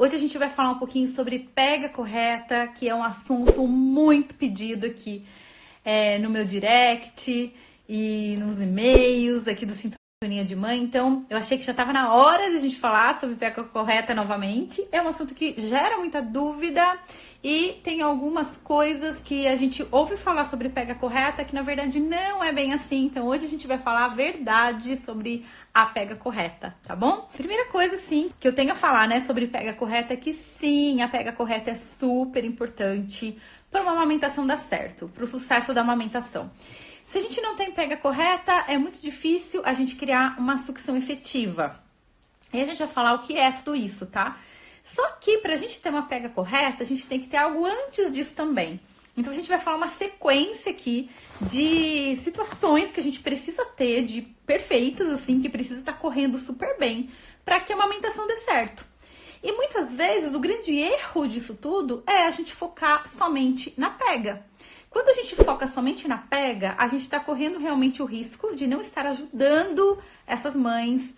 Hoje a gente vai falar um pouquinho sobre pega correta, que é um assunto muito pedido aqui no meu direct e nos e-mails aqui do Sintonia de Mãe. Então, eu achei que já estava na hora de a gente falar sobre pega correta novamente. É um assunto que gera muita dúvida e tem algumas coisas que a gente ouve falar sobre pega correta que na verdade não é bem assim. Então, hoje a gente vai falar a verdade sobre a pega correta, tá bom? Primeira coisa, sim, que eu tenho a falar, sobre pega correta é que sim, a pega correta é super importante para uma amamentação dar certo, para o sucesso da amamentação. Se a gente não tem pega correta, é muito difícil a gente criar uma sucção efetiva. E a gente vai falar o que é tudo isso, tá? Só que pra gente ter uma pega correta, a gente tem que ter algo antes disso também. Então a gente vai falar uma sequência aqui de situações que a gente precisa ter, de perfeitas, assim, que precisa estar correndo super bem para que a amamentação dê certo. E muitas vezes o grande erro disso tudo é a gente focar somente na pega. Quando a gente foca somente na pega, a gente está correndo realmente o risco de não estar ajudando essas mães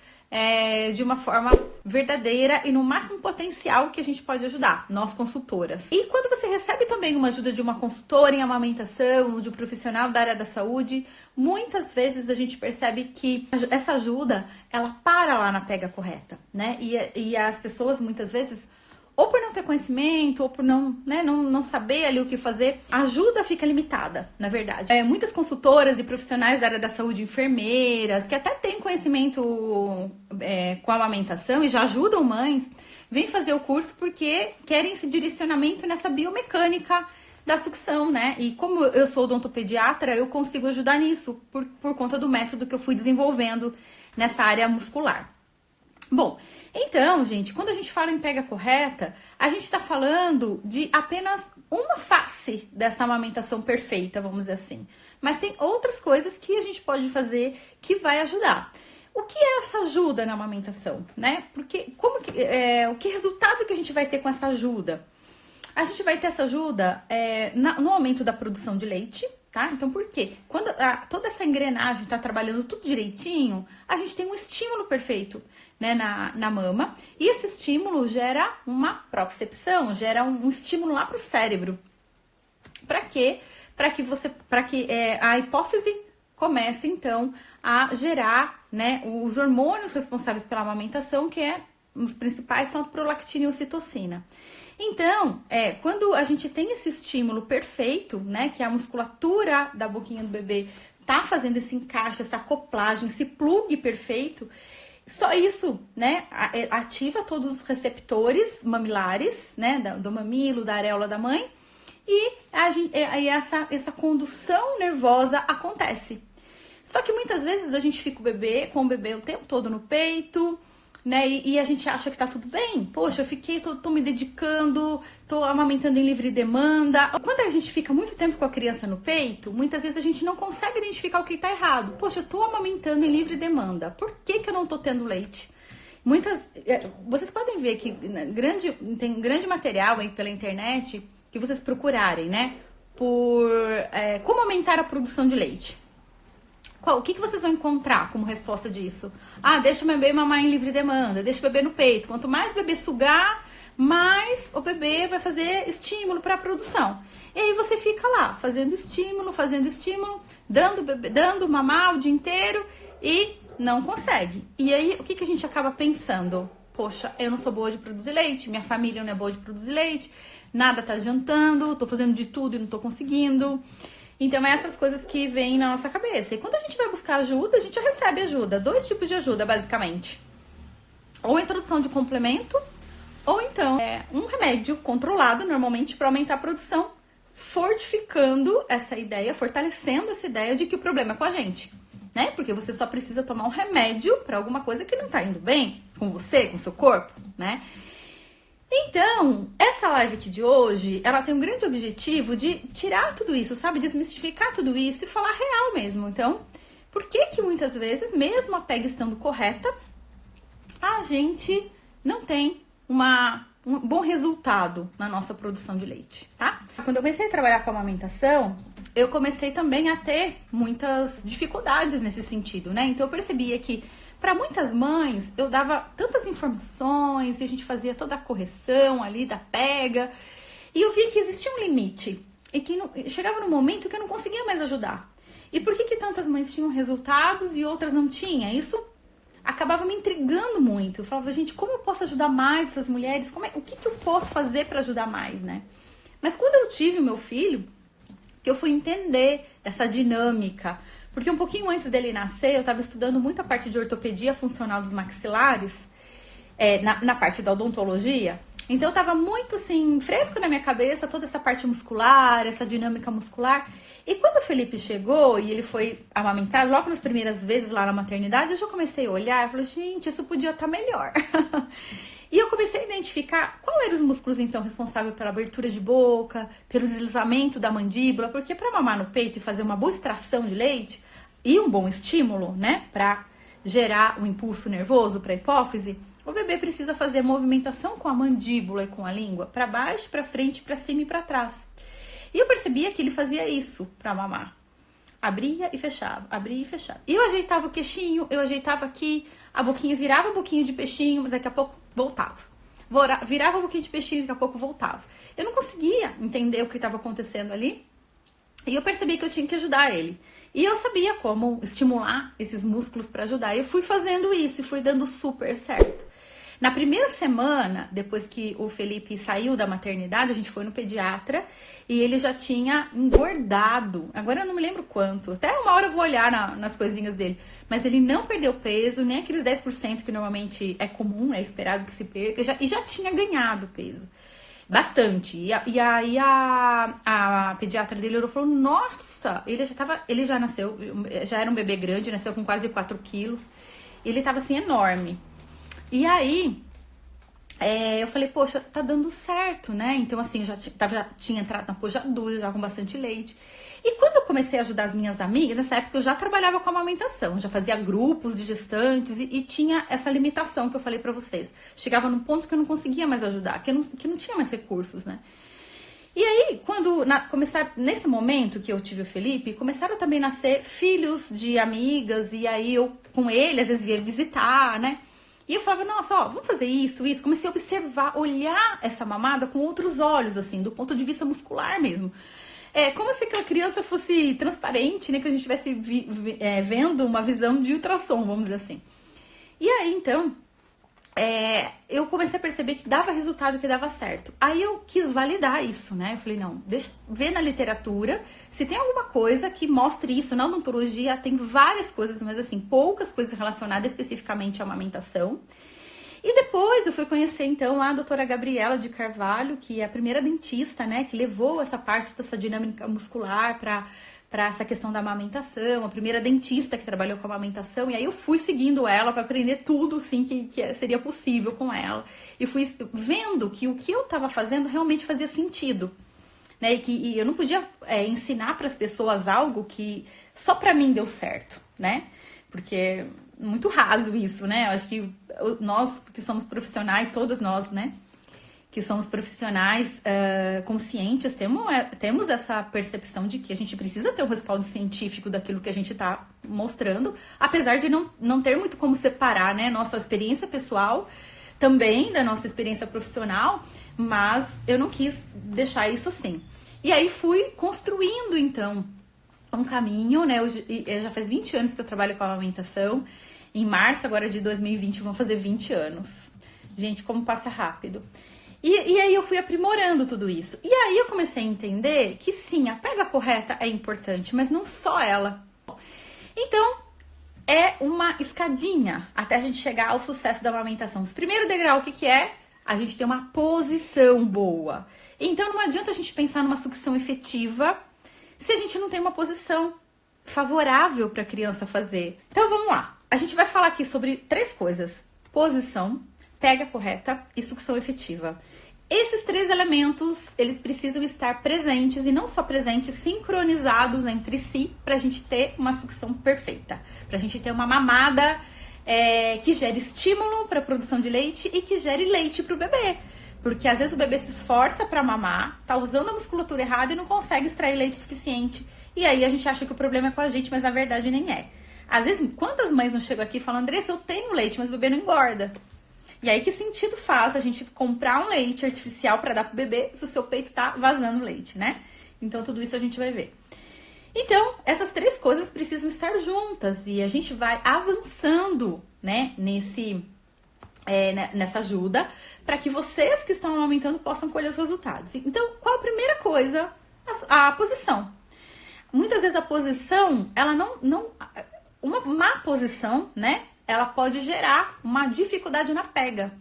de uma forma verdadeira e no máximo potencial que a gente pode ajudar, nós consultoras. E quando você recebe também uma ajuda de uma consultora em amamentação, de um profissional da área da saúde, muitas vezes a gente percebe que essa ajuda, ela para lá na pega correta, né? E as pessoas muitas vezes, ou por não ter conhecimento, ou por não saber ali o que fazer, a ajuda fica limitada, na verdade. Muitas consultoras e profissionais da área da saúde, enfermeiras, que até têm conhecimento com a amamentação e já ajudam mães, vêm fazer o curso porque querem esse direcionamento nessa biomecânica da sucção, né? E como eu sou odontopediatra, eu consigo ajudar nisso, por conta do método que eu fui desenvolvendo nessa área muscular. Bom, então, gente, quando a gente fala em pega correta, a gente está falando de apenas uma face dessa amamentação perfeita, vamos dizer assim. Mas tem outras coisas que a gente pode fazer que vai ajudar. O que é essa ajuda na amamentação, né? Porque o que resultado que a gente vai ter com essa ajuda? A gente vai ter essa ajuda no aumento da produção de leite, tá? Então, por quê? Quando toda essa engrenagem está trabalhando tudo direitinho, a gente tem um estímulo perfeito, né, na mama. E esse estímulo gera uma propriocepção, gera um estímulo lá para o cérebro. Para quê? Para que a hipófise comece, então, a gerar, né, os hormônios responsáveis pela amamentação, que os principais são a prolactina e a ocitocina. Então, quando a gente tem esse estímulo perfeito, né, que a musculatura da boquinha do bebê tá fazendo esse encaixe, essa acoplagem, esse plug perfeito, só isso, né, ativa todos os receptores mamilares, né, do mamilo, da areola da mãe, e essa condução nervosa acontece. Só que muitas vezes a gente fica com o bebê o tempo todo no peito, né? E a gente acha que tá tudo bem. Poxa, eu tô me dedicando, tô amamentando em livre demanda. Quando a gente fica muito tempo com a criança no peito, muitas vezes a gente não consegue identificar o que tá errado. Poxa, eu tô amamentando em livre demanda. Por que eu não tô tendo leite? Vocês podem ver que tem grande material aí pela internet que vocês procurarem, né? Por como aumentar a produção de leite. O que vocês vão encontrar como resposta disso? Deixa o bebê mamar em livre demanda, deixa o bebê no peito. Quanto mais o bebê sugar, mais o bebê vai fazer estímulo para a produção. E aí você fica lá, fazendo estímulo, dando mamar o dia inteiro e não consegue. E aí, o que a gente acaba pensando? Poxa, eu não sou boa de produzir leite, minha família não é boa de produzir leite, nada tá adiantando, tô fazendo de tudo e não tô conseguindo. Então, essas coisas que vêm na nossa cabeça. E quando a gente vai buscar ajuda, a gente já recebe ajuda. 2 tipos de ajuda, basicamente. Ou a introdução de complemento, ou então um remédio controlado, normalmente, para aumentar a produção, fortificando essa ideia, fortalecendo essa ideia de que o problema é com a gente, né? Porque você só precisa tomar um remédio para alguma coisa que não tá indo bem com você, com o seu corpo, né? Então, essa live aqui de hoje, ela tem um grande objetivo de tirar tudo isso, sabe? Desmistificar tudo isso e falar real mesmo. Então, por que muitas vezes, mesmo a pega estando correta, a gente não tem um bom resultado na nossa produção de leite, tá? Quando eu comecei a trabalhar com a amamentação, eu comecei também a ter muitas dificuldades nesse sentido, né? Então, eu percebia que para muitas mães, eu dava tantas informações e a gente fazia toda a correção ali da pega. E eu vi que existia um limite e que chegava num momento que eu não conseguia mais ajudar. E por que tantas mães tinham resultados e outras não tinham? Isso acabava me intrigando muito. Eu falava, gente, como eu posso ajudar mais essas mulheres? O que eu posso fazer para ajudar mais, né? Mas quando eu tive o meu filho, que eu fui entender essa dinâmica, porque um pouquinho antes dele nascer, eu estava estudando muito a parte de ortopedia funcional dos maxilares, na parte da odontologia. Então eu estava muito assim, fresco na minha cabeça, toda essa parte muscular, essa dinâmica muscular. E quando o Felipe chegou e ele foi amamentado, logo nas primeiras vezes lá na maternidade, eu já comecei a olhar e falei, gente, isso podia estar melhor. E eu comecei a identificar quais eram os músculos, então, responsáveis pela abertura de boca, pelo deslizamento da mandíbula, porque para mamar no peito e fazer uma boa extração de leite e um bom estímulo, né, para gerar um impulso nervoso para a hipófise, o bebê precisa fazer movimentação com a mandíbula e com a língua, para baixo, para frente, para cima e para trás. E eu percebia que ele fazia isso para mamar. Abria e fechava, abria e fechava. E eu ajeitava o queixinho, eu ajeitava aqui, a boquinha virava um boquinho de peixinho, daqui a pouco voltava. Virava um boquinho de peixinho, daqui a pouco voltava. Eu não conseguia entender o que estava acontecendo ali. E eu percebi que eu tinha que ajudar ele. E eu sabia como estimular esses músculos para ajudar. E eu fui fazendo isso e fui dando super certo. Na primeira semana, depois que o Felipe saiu da maternidade, a gente foi no pediatra e ele já tinha engordado. Agora eu não me lembro quanto. Até uma hora eu vou olhar nas coisinhas dele. Mas ele não perdeu peso, nem aqueles 10% que normalmente é comum, é esperado que se perca. E já tinha ganhado peso. Bastante. E aí a pediatra dele olhou e falou, nossa, ele já nasceu, já era um bebê grande, nasceu com quase 4 quilos. Ele tava assim, enorme. E aí, eu falei, poxa, tá dando certo, né? Então, assim, eu já tinha entrado na pojadura, já com bastante leite. E quando eu comecei a ajudar as minhas amigas, nessa época eu já trabalhava com amamentação, já fazia grupos de gestantes e tinha essa limitação que eu falei pra vocês. Chegava num ponto que eu não conseguia mais ajudar, que não tinha mais recursos, né? E aí, nesse momento que eu tive o Felipe, começaram também a nascer filhos de amigas, e aí eu, com ele, às vezes via visitar, né? E eu falava, nossa, ó, vamos fazer isso. Comecei a observar, olhar essa mamada com outros olhos, assim, do ponto de vista muscular mesmo. Como se aquela criança fosse transparente, né? Que a gente estivesse vendo uma visão de ultrassom, vamos dizer assim. E aí, então, eu comecei a perceber que dava resultado, que dava certo. Aí eu quis validar isso, né? Eu falei, não, deixa eu ver na literatura se tem alguma coisa que mostre isso. Na odontologia tem várias coisas, mas assim, poucas coisas relacionadas especificamente à amamentação. E depois eu fui conhecer, então, a doutora Gabriela de Carvalho, que é a primeira dentista, né? Que levou essa parte dessa dinâmica muscular para essa questão da amamentação, a primeira dentista que trabalhou com amamentação, e aí eu fui seguindo ela para aprender tudo, assim, que seria possível com ela. E fui vendo que o que eu estava fazendo realmente fazia sentido, né? E eu não podia ensinar para as pessoas algo que só para mim deu certo, né? Porque é muito raso isso, né? Eu acho que nós que somos profissionais, todas nós, né? Que somos profissionais conscientes, temos essa percepção de que a gente precisa ter um respaldo científico daquilo que a gente está mostrando, apesar de não ter muito como separar, né, nossa experiência pessoal também da nossa experiência profissional, mas eu não quis deixar isso assim. E aí fui construindo, então, um caminho, né, já faz 20 anos que eu trabalho com amamentação, em março agora de 2020 vão fazer 20 anos. Gente, como passa rápido. E aí eu fui aprimorando tudo isso. E aí eu comecei a entender que sim, a pega correta é importante, mas não só ela. Então, é uma escadinha até a gente chegar ao sucesso da amamentação. O primeiro degrau, o que é? A gente ter uma posição boa. Então, não adianta a gente pensar numa sucção efetiva se a gente não tem uma posição favorável para a criança fazer. Então, vamos lá. A gente vai falar aqui sobre 3 coisas. Posição, pega correta e sucção efetiva. Esses 3 elementos, eles precisam estar presentes, e não só presentes, sincronizados entre si, para a gente ter uma sucção perfeita. Para a gente ter uma mamada que gere estímulo para a produção de leite e que gere leite para o bebê. Porque às vezes o bebê se esforça para mamar, tá usando a musculatura errada e não consegue extrair leite suficiente. E aí a gente acha que o problema é com a gente, mas na verdade nem é. Às vezes, quantas mães não chegam aqui falando, Andressa, eu tenho leite, mas o bebê não engorda. E aí, que sentido faz a gente comprar um leite artificial para dar pro bebê se o seu peito tá vazando leite, né? Então, tudo isso a gente vai ver. Então, essas três coisas precisam estar juntas e a gente vai avançando, né, nessa ajuda para que vocês que estão amamentando possam colher os resultados. Então, qual a primeira coisa? A posição. Muitas vezes a posição, ela não uma má posição, né? Ela pode gerar uma dificuldade na pega.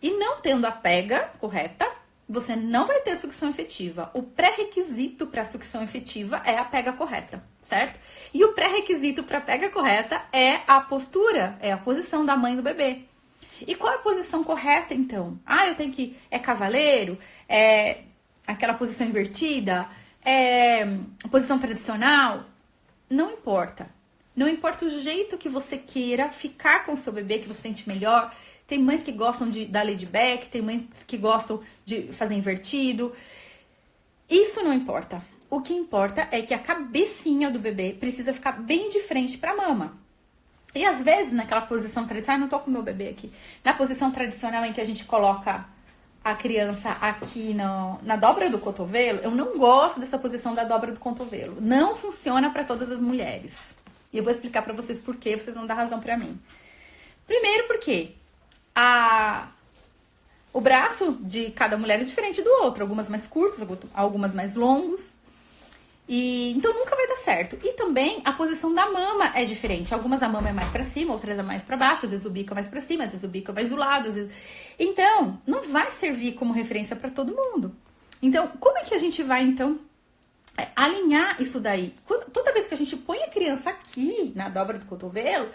E não tendo a pega correta, você não vai ter sucção efetiva. O pré-requisito para a sucção efetiva é a pega correta, certo? E o pré-requisito para a pega correta é a postura, é a posição da mãe do bebê. E qual é a posição correta, então? Eu tenho que... É cavaleiro? É aquela posição invertida? É posição tradicional? Não importa. Não importa o jeito que você queira ficar com o seu bebê, que você sente melhor. Tem mães que gostam da laid back, tem mães que gostam de fazer invertido. Isso não importa. O que importa é que a cabecinha do bebê precisa ficar bem de frente para a mama. E às vezes, naquela posição tradicional, não tô com o meu bebê aqui, na posição tradicional em que a gente coloca a criança aqui na dobra do cotovelo, eu não gosto dessa posição da dobra do cotovelo. Não funciona para todas as mulheres. E eu vou explicar para vocês por quê, vocês vão dar razão para mim. Primeiro porque o braço de cada mulher é diferente do outro. Algumas mais curtos, algumas mais longos. Então nunca vai dar certo. E também a posição da mama é diferente. Algumas a mama é mais pra cima, outras é mais pra baixo. Às vezes o bico é mais pra cima, às vezes o bico é mais do lado. Então, não vai servir como referência pra todo mundo. Então, como é que a gente vai, então, alinhar isso daí? Toda vez que a gente põe a criança aqui, na dobra do cotovelo,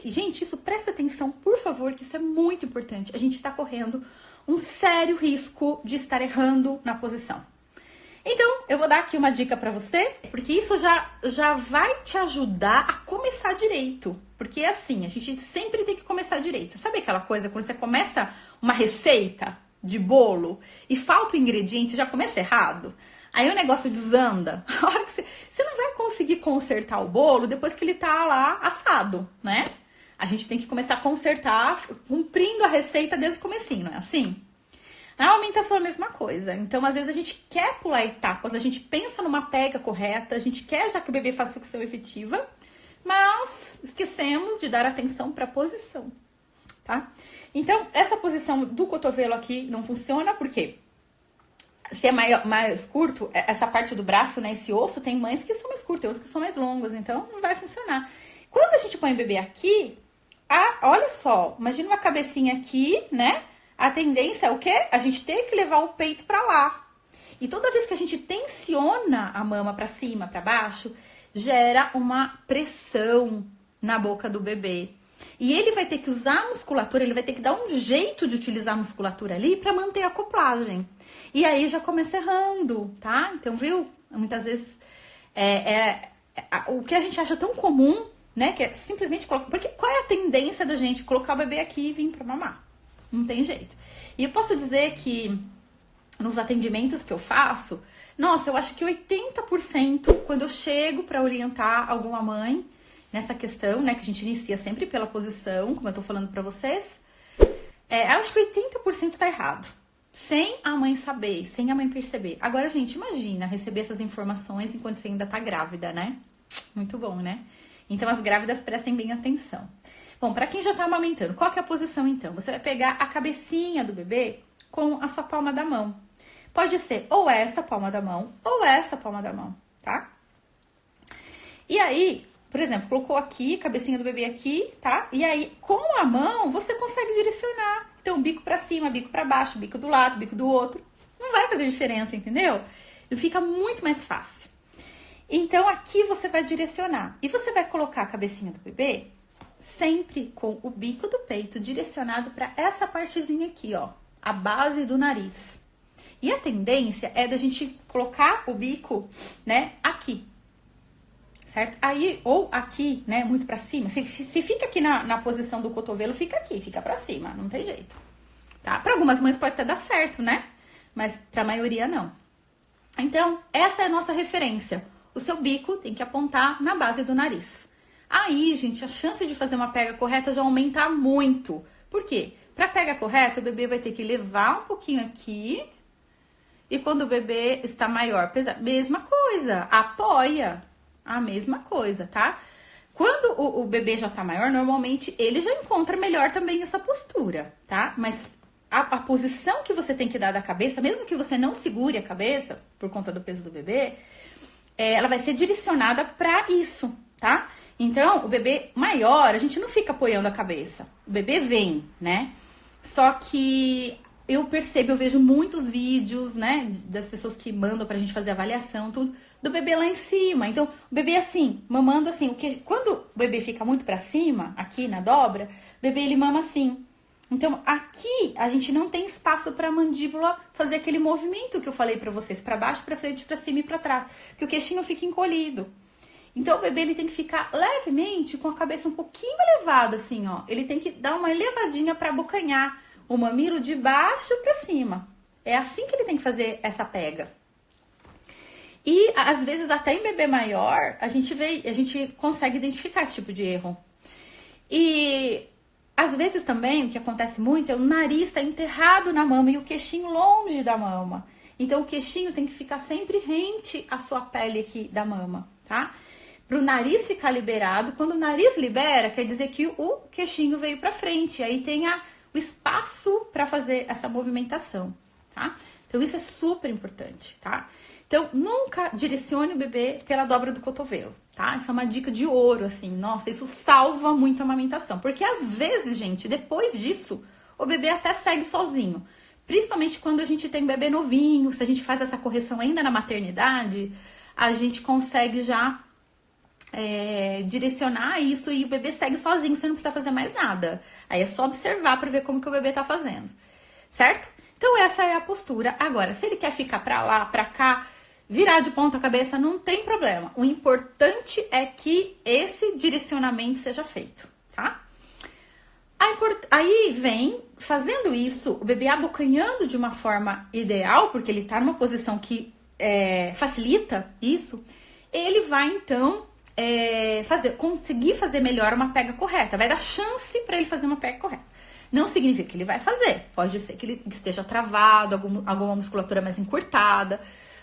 gente, isso presta atenção, por favor, que isso é muito importante. A gente tá correndo um sério risco de estar errando na posição. Então, eu vou dar aqui uma dica pra você, porque isso já vai te ajudar a começar direito. Porque assim, a gente sempre tem que começar direito. Sabe aquela coisa, quando você começa uma receita de bolo e falta o ingrediente, já começa errado? Aí o negócio desanda. A hora que você não vai conseguir consertar o bolo depois que ele tá lá assado, né? A gente tem que começar a consertar cumprindo a receita desde o comecinho, não é assim? Na alimentação é a mesma coisa. Então, às vezes, a gente quer pular etapas, a gente pensa numa pega correta, a gente quer já que o bebê faça sucção efetiva, mas esquecemos de dar atenção para a posição, tá? Então, essa posição do cotovelo aqui não funciona, porque se é mais curto, essa parte do braço, né, esse osso, tem mães que são mais curtas, tem outras que são mais longos, então não vai funcionar. Quando a gente põe o bebê aqui, olha só, imagina uma cabecinha aqui, né? A tendência é o quê? A gente ter que levar o peito pra lá. E toda vez que a gente tensiona a mama pra cima, pra baixo, gera uma pressão na boca do bebê. E ele vai ter que usar a musculatura, ele vai ter que dar um jeito de utilizar a musculatura ali pra manter a acoplagem. E aí já começa errando, tá? Então, viu? Muitas vezes o que a gente acha tão comum, né? Que é simplesmente colocar... Porque qual é a tendência da gente colocar o bebê aqui e vir pra mamar? Não tem jeito. E eu posso dizer que nos atendimentos que eu faço, nossa, eu acho que 80% quando eu chego para orientar alguma mãe nessa questão, né, que a gente inicia sempre pela posição, como eu tô falando para vocês, eu acho que 80% tá errado. Sem a mãe saber, sem a mãe perceber. Agora, gente, imagina receber essas informações enquanto você ainda tá grávida, né? Muito bom, né? Então, as grávidas prestem bem atenção. Bom, para quem já tá amamentando, qual que é a posição então? Você vai pegar a cabecinha do bebê com a sua palma da mão. Pode ser ou essa palma da mão ou essa palma da mão, tá? E aí, por exemplo, colocou aqui, cabecinha do bebê aqui, tá? E aí, com a mão, você consegue direcionar. Então, bico pra cima, bico pra baixo, bico do lado, bico do outro. Não vai fazer diferença, entendeu? Fica muito mais fácil. Então, aqui você vai direcionar. E você vai colocar a cabecinha do bebê sempre com o bico do peito direcionado para essa partezinha aqui, ó, a base do nariz. E a tendência é da gente colocar o bico, né, aqui, certo? Aí, ou aqui, né, muito pra cima. Se fica aqui na posição do cotovelo, fica aqui, fica pra cima, não tem jeito, tá? Pra algumas mães pode até dar certo, né? Mas pra maioria não. Então, essa é a nossa referência. O seu bico tem que apontar na base do nariz. Aí, gente, a chance de fazer uma pega correta já aumenta muito. Por quê? Para pega correta, o bebê vai ter que levar um pouquinho aqui. E quando o bebê está maior, mesma coisa, apoia, a mesma coisa, tá? Quando o bebê já tá maior, normalmente ele já encontra melhor também essa postura, tá? Mas a posição que você tem que dar da cabeça, mesmo que você não segure a cabeça, por conta do peso do bebê, ela vai ser direcionada para isso, tá? Então, o bebê maior, a gente não fica apoiando a cabeça. O bebê vem, né? Só que eu percebo, eu vejo muitos vídeos, né, das pessoas que mandam pra gente fazer avaliação, tudo, do bebê lá em cima. Então, o bebê assim, mamando assim, quando o bebê fica muito pra cima, aqui na dobra, o bebê ele mama assim. Então, aqui a gente não tem espaço pra mandíbula fazer aquele movimento que eu falei pra vocês, pra baixo, pra frente, pra cima e pra trás, porque o queixinho fica encolhido. Então, o bebê ele tem que ficar levemente com a cabeça um pouquinho elevada, assim, ó. Ele tem que dar uma elevadinha pra abocanhar o mamilo de baixo para cima. É assim que ele tem que fazer essa pega. E às vezes até em bebê maior, a gente consegue identificar esse tipo de erro. E às vezes também, o que acontece muito é o nariz está enterrado na mama e o queixinho longe da mama. Então o queixinho tem que ficar sempre rente à sua pele aqui da mama, tá? Para o nariz ficar liberado. Quando o nariz libera, quer dizer que o queixinho veio para frente. Aí tem o espaço para fazer essa movimentação, tá? Então, isso é super importante, tá? Então, nunca direcione o bebê pela dobra do cotovelo, tá? Isso é uma dica de ouro, assim. Nossa, isso salva muito a amamentação. Porque, às vezes, gente, depois disso, o bebê até segue sozinho. Principalmente quando a gente tem um bebê novinho, se a gente faz essa correção ainda na maternidade, a gente consegue já direcionar isso e o bebê segue sozinho, você não precisa fazer mais nada. Aí é só observar para ver como que o bebê tá fazendo, certo? Então essa é a postura. Agora, se ele quer ficar para lá, para cá, virar de ponta cabeça, não tem problema. O importante é que esse direcionamento seja feito, tá? Aí vem, fazendo isso, o bebê abocanhando de uma forma ideal, porque ele tá numa posição que facilita isso, ele vai então conseguir fazer melhor uma pega correta, vai dar chance para ele fazer uma pega correta. Não significa que ele vai fazer, pode ser que ele esteja travado, alguma musculatura mais encurtada,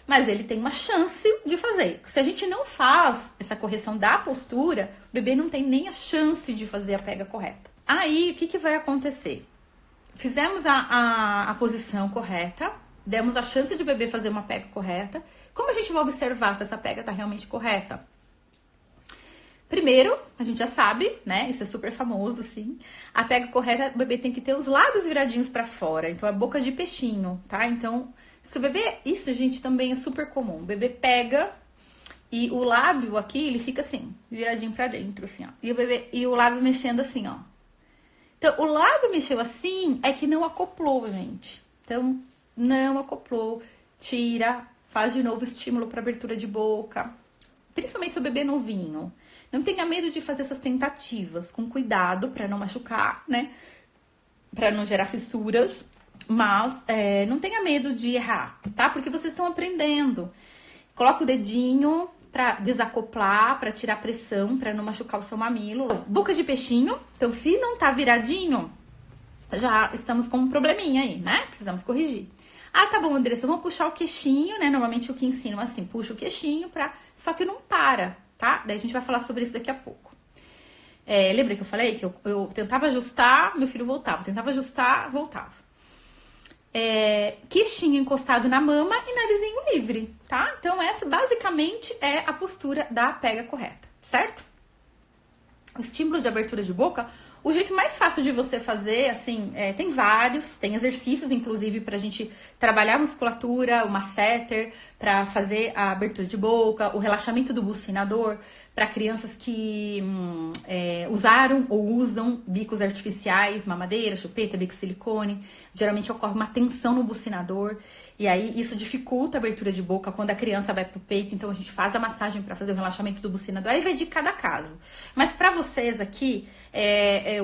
mas ele tem uma chance de fazer. Se a gente não faz essa correção da postura, o bebê não tem nem a chance de fazer a pega correta. Aí, o que vai acontecer? Fizemos a posição correta, demos a chance de o bebê fazer uma pega correta. Como a gente vai observar se essa pega está realmente correta? Primeiro, a gente já sabe, né? Isso é super famoso, sim. A pega correta, o bebê tem que ter os lábios viradinhos pra fora. Então, a boca de peixinho, tá? Então, se o bebê... Isso, gente, também é super comum. O bebê pega e o lábio aqui, ele fica assim, viradinho pra dentro, assim, ó. E o lábio mexendo assim, ó. Então, o lábio mexeu assim, é que não acoplou, gente. Então, não acoplou. Tira, faz de novo estímulo pra abertura de boca. Principalmente se o bebê é novinho. Não tenha medo de fazer essas tentativas, com cuidado para não machucar, né? Para não gerar fissuras, mas não tenha medo de errar, tá? Porque vocês estão aprendendo. Coloca o dedinho para desacoplar, para tirar pressão, para não machucar o seu mamilo. Boca de peixinho, então se não tá viradinho, já estamos com um probleminha aí, né? Precisamos corrigir. Ah, tá bom, Andressa, vamos puxar o queixinho, né? Normalmente o que ensinam assim, puxa o queixinho só que não para, tá? Daí a gente vai falar sobre isso daqui a pouco. Lembra que eu falei que eu tentava ajustar, meu filho voltava. Tentava ajustar, voltava. Queixinho encostado na mama e narizinho livre, tá? Então essa basicamente é a postura da pega correta, certo? O estímulo de abertura de boca... O jeito mais fácil de você fazer, assim, tem vários, tem exercícios, inclusive, pra gente trabalhar a musculatura, o masseter, pra fazer a abertura de boca, o relaxamento do bucinador, para crianças que usaram ou usam bicos artificiais, mamadeira, chupeta, bico silicone. Geralmente ocorre uma tensão no bucinador, e aí isso dificulta a abertura de boca quando a criança vai pro peito, então a gente faz a massagem para fazer o relaxamento do bucinador, aí vai de cada caso. Mas para vocês aqui,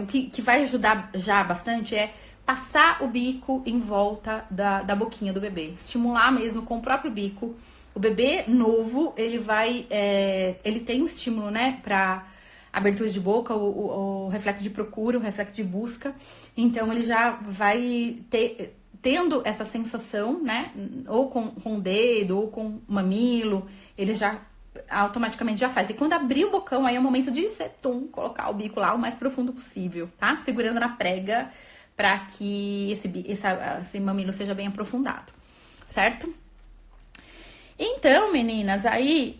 o que vai ajudar já bastante é passar o bico em volta da boquinha do bebê, estimular mesmo com o próprio bico. O bebê novo, ele tem um estímulo, né, pra abertura de boca, o reflexo de procura, o reflexo de busca. Então, ele já vai tendo essa sensação, né? Ou com o dedo, ou com o mamilo, ele já automaticamente já faz. E quando abrir o bocão, aí é o momento de colocar o bico lá o mais profundo possível, tá? Segurando na prega para que esse mamilo seja bem aprofundado, certo? Então, meninas, aí,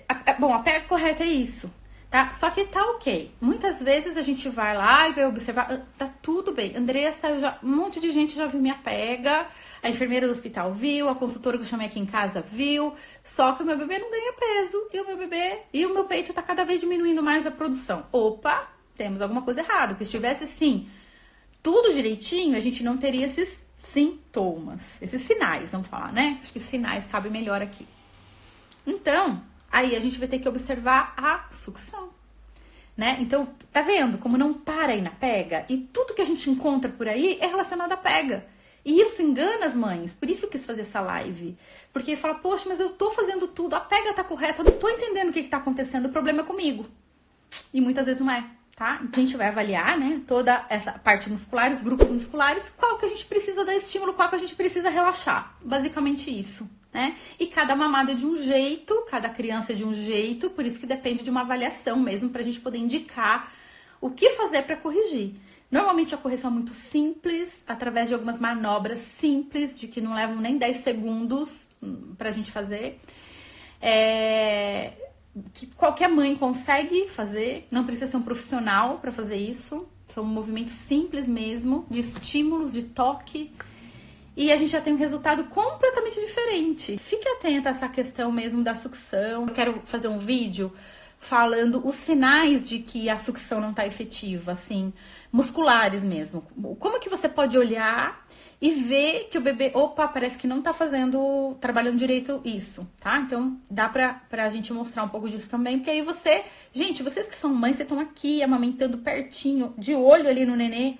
a pega correta é isso, tá? Só que tá ok. Muitas vezes a gente vai lá e vai observar, tá tudo bem. Andressa, um monte de gente já viu minha pega, a enfermeira do hospital viu, a consultora que eu chamei aqui em casa viu, só que o meu bebê não ganha peso e o meu peito tá cada vez diminuindo mais a produção. Opa, temos alguma coisa errada, porque se tivesse, sim, tudo direitinho, a gente não teria esses sintomas, esses sinais, vamos falar, né? Acho que sinais cabe melhor aqui. Então, aí a gente vai ter que observar a sucção, né? Então, tá vendo como não para aí na pega? E tudo que a gente encontra por aí é relacionado à pega. E isso engana as mães. Por isso que eu quis fazer essa live. Porque fala, poxa, mas eu tô fazendo tudo, a pega tá correta, eu não tô entendendo o que tá acontecendo, o problema é comigo. E muitas vezes não é. Tá? Então, a gente vai avaliar, né, toda essa parte muscular, os grupos musculares, qual que a gente precisa dar estímulo, qual que a gente precisa relaxar. Basicamente isso, né? E cada mamada é de um jeito, cada criança é de um jeito, por isso que depende de uma avaliação mesmo, pra gente poder indicar o que fazer para corrigir. Normalmente a correção é muito simples, através de algumas manobras simples, de que não levam nem 10 segundos pra gente fazer. Que qualquer mãe consegue fazer, não precisa ser um profissional para fazer isso. São movimentos simples mesmo, de estímulos, de toque. E a gente já tem um resultado completamente diferente. Fique atenta a essa questão mesmo da sucção. Eu quero fazer um vídeo falando os sinais de que a sucção não está efetiva, assim, musculares mesmo. Como que você pode olhar e ver que o bebê, parece que não tá trabalhando direito isso, tá? Então, dá pra gente mostrar um pouco disso também, porque aí gente, vocês que são mães, vocês estão aqui amamentando pertinho, de olho ali no nenê,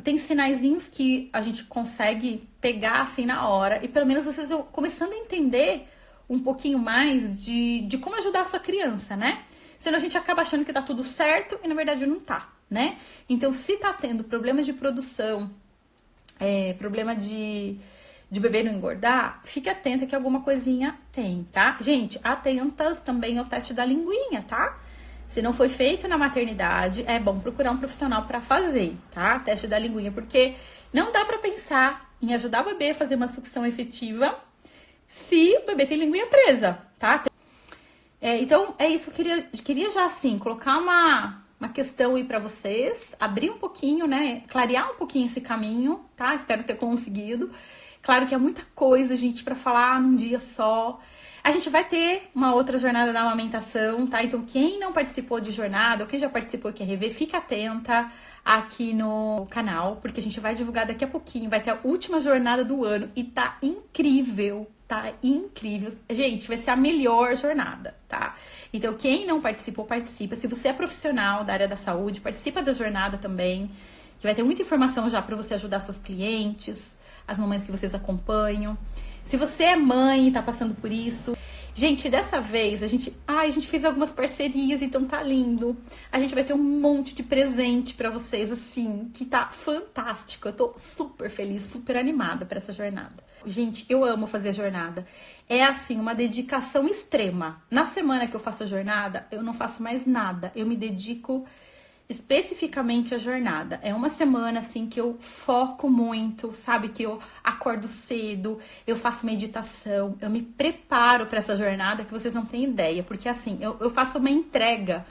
tem sinaizinhos que a gente consegue pegar assim na hora, e pelo menos vocês vão começando a entender um pouquinho mais de como ajudar a sua criança, né? Senão a gente acaba achando que tá tudo certo e na verdade não tá, né? Então, se tá tendo problemas de produção, problema de bebê não engordar, fique atenta que alguma coisinha tem, tá? Gente, atentas também ao teste da linguinha, tá? Se não foi feito na maternidade, é bom procurar um profissional para fazer, tá? Teste da linguinha, porque não dá para pensar em ajudar o bebê a fazer uma sucção efetiva se o bebê tem linguinha presa, tá? Então, é isso que eu queria já, assim, colocar uma questão aí pra vocês, abrir um pouquinho, né, clarear um pouquinho esse caminho, tá? Espero ter conseguido. Claro que é muita coisa, gente, pra falar num dia só. A gente vai ter uma outra jornada da amamentação, tá? Então, quem não participou de jornada, ou quem já participou e quer rever, fica atenta aqui no canal, porque a gente vai divulgar daqui a pouquinho, vai ter a última jornada do ano e tá incrível. Tá incrível. Gente, vai ser a melhor jornada, tá? Então, quem não participou, participa. Se você é profissional da área da saúde, participa da jornada também, que vai ter muita informação já para você ajudar seus clientes, as mamães que vocês acompanham. Se você é mãe e tá passando por isso, gente, dessa vez a gente fez algumas parcerias, então tá lindo. A gente vai ter um monte de presente pra vocês, assim, que tá fantástico. Eu tô super feliz, super animada pra essa jornada. Gente, eu amo fazer a jornada. É, assim, uma dedicação extrema. Na semana que eu faço a jornada, eu não faço mais nada. Eu me dedico especificamente à jornada. É uma semana, assim, que eu foco muito, sabe? Que eu acordo cedo, eu faço meditação, eu me preparo pra essa jornada que vocês não têm ideia. Porque, assim, eu faço uma entrega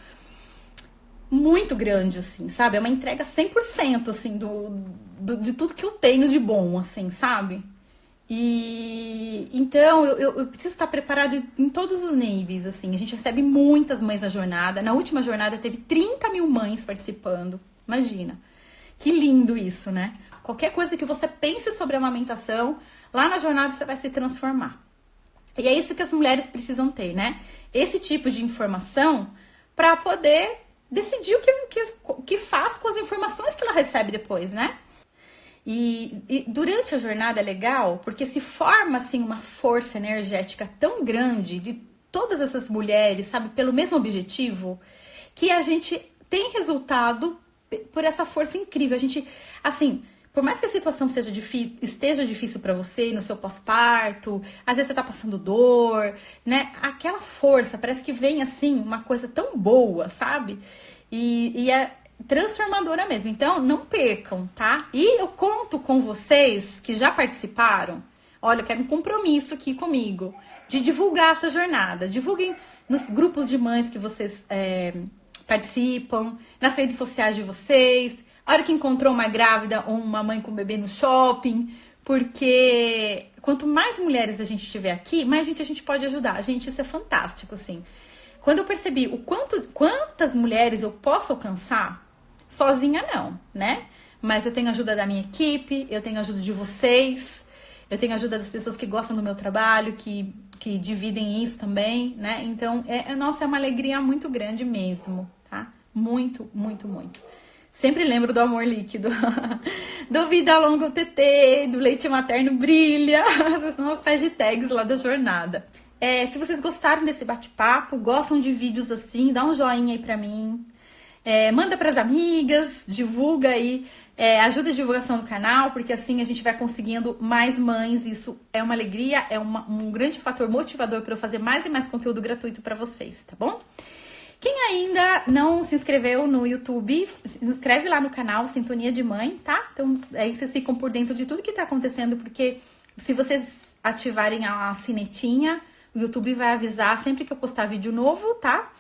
muito grande, assim, sabe? É uma entrega 100%, assim, de tudo que eu tenho de bom, assim, sabe? E então eu preciso estar preparado em todos os níveis, assim. A gente recebe muitas mães na jornada. Na última jornada teve 30 mil mães participando. Imagina, que lindo isso, né? Qualquer coisa que você pense sobre a amamentação, lá na jornada você vai se transformar. E é isso que as mulheres precisam ter, né? Esse tipo de informação para poder decidir o que faz com as informações que ela recebe depois, né? E durante a jornada é legal, porque se forma, assim, uma força energética tão grande de todas essas mulheres, sabe, pelo mesmo objetivo, que a gente tem resultado por essa força incrível. A gente, assim, por mais que a situação esteja difícil para você no seu pós-parto, às vezes você tá passando dor, né? Aquela força, parece que vem assim, uma coisa tão boa, sabe? E é transformadora mesmo. Então, não percam, tá? E eu conto com vocês que já participaram. Olha, eu quero um compromisso aqui comigo de divulgar essa jornada. Divulguem nos grupos de mães que vocês participam, nas redes sociais de vocês. A hora que encontrou uma grávida ou uma mãe com bebê no shopping, porque quanto mais mulheres a gente tiver aqui, mais gente a gente pode ajudar. Gente, isso é fantástico, assim. Quando eu percebi quantas mulheres eu posso alcançar, sozinha não, né? Mas eu tenho ajuda da minha equipe, eu tenho ajuda de vocês, eu tenho ajuda das pessoas que gostam do meu trabalho, que dividem isso também, né? Então, nossa, é uma alegria muito grande mesmo, tá? Muito, muito, muito. Sempre lembro do amor líquido, do Vida Longa TT, do Leite Materno Brilha. Essas são as hashtags lá da jornada. Se vocês gostaram desse bate-papo, gostam de vídeos assim, dá um joinha aí pra mim. Manda pras amigas, divulga aí, ajuda a divulgação do canal, porque assim a gente vai conseguindo mais mães. Isso é uma alegria, um grande fator motivador para eu fazer mais e mais conteúdo gratuito pra vocês, tá bom? Quem ainda não se inscreveu no YouTube, se inscreve lá no canal Sintonia de Mãe, tá? Então, aí vocês ficam por dentro de tudo que tá acontecendo, porque se vocês ativarem a sinetinha, o YouTube vai avisar sempre que eu postar vídeo novo, tá?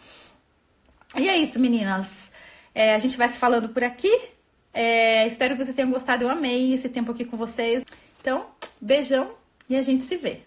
E é isso, meninas. A gente vai se falando por aqui. Espero que vocês tenham gostado. Eu amei esse tempo aqui com vocês. Então, beijão e a gente se vê.